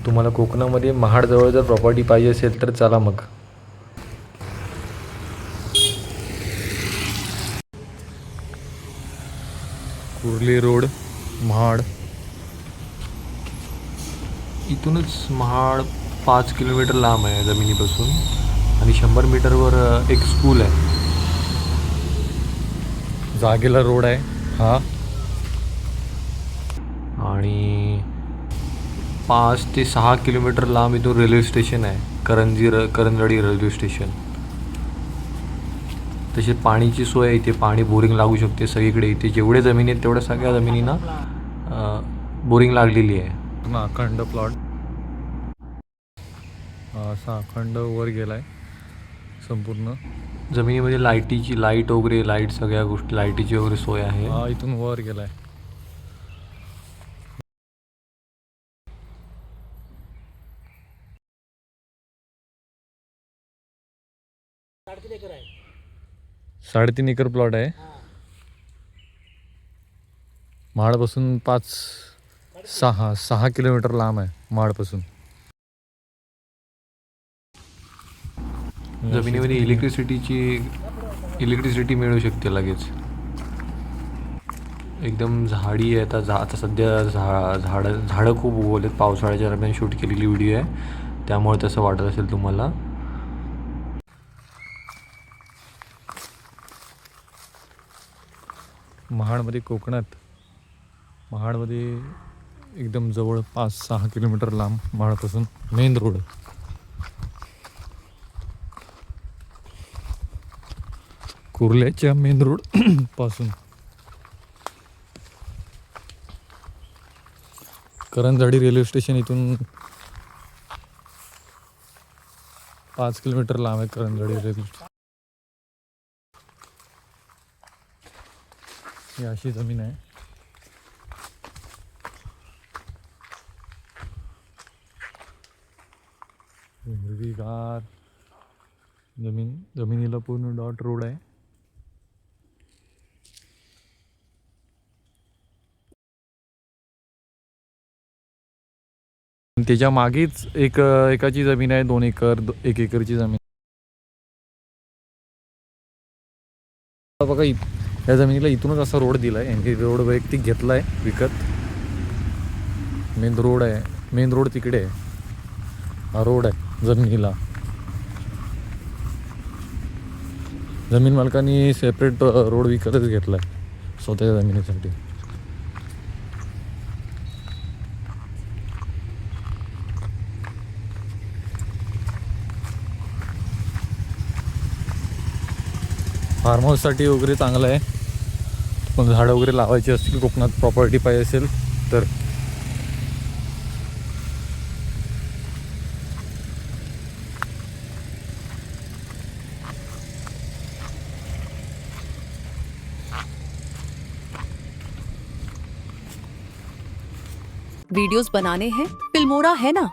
तुम्हाला कोकणामध्ये महाडजवळ जर प्रॉपर्टी पाहिजे असेल तर चला मग. कुर्ली रोड, महाड. इथूनच महाड 5 किलोमीटर लांब आहे जमिनीपासून आणि 100 मीटरवर एक स्कूल आहे. जागेला रोड आहे हा. आणि 5 ते 6 किलोमीटर लांब इथून रेल्वे स्टेशन आहे, करंजवाडी रेल्वे स्टेशन. तसे पाणीची सोय आहे इथे, पाणी बोरिंग लागू शकते सगळीकडे. इथे जेवढे जमिनी आहेत तेवढ्या सगळ्या जमिनींना बोरिंग लागलेली आहे. अखंड प्लॉट असा अखंड वर गेलाय संपूर्ण. जमिनीमध्ये लाईट वगैरे, लाईट सगळ्या गोष्टी, लाईटीची वगैरे सोय आहे. हा इथून वर गेलाय. साडेतीन एकर प्लॉट आहे. महाडपासून 6 किलोमीटर लांब आहे महाडपासून. जमिनीमध्ये इलेक्ट्रिसिटी मिळू शकते लगेच. एकदम झाडी आहे. आता सध्या झाडं खूप उगवलेत. पावसाळ्याच्या दरम्यान शूट केलेली व्हिडिओ आहे, त्यामुळे तसं वाटत असेल तुम्हाला. महाडमध्ये, कोकणात महाडमध्ये एकदम जवळ 5-6 किलोमीटर लांब महाडपासून मेन रोड. कुर्ल्याच्या मेन रोड पासून करंजवाडी रेल्वे स्टेशन इथून 5 किलोमीटर लांब आहे. करंजवाडी रेल्वे ही अशी जमीन आहे. हिरवीगार जमिनीला पूर्ण डॉट रोड आहे. त्याच्या मागेच एकाची जमीन आहे, 2 एकर, 1 एकरची जमीन. बघा या जमिनीला इथूनच असा रोड दिलाय. यांनी रोड वैयक्तिक घेतलाय विकत. मेन रोड आहे, मेन रोड तिकडे आहे. हा रोड आहे जमिनीला. जमीन मालकांनी सेपरेट रोड विकतच घेतलाय स्वतःच्या जमिनीसाठी. फार्म हाऊससाठी वगैरे चांगलं आहे. पण झाडं वगैरे लावायची असतील, कोकणात प्रॉपर्टी पाहिजे असेल तर. वीडियोस बनाने हैं, फिल्मोरा है ना.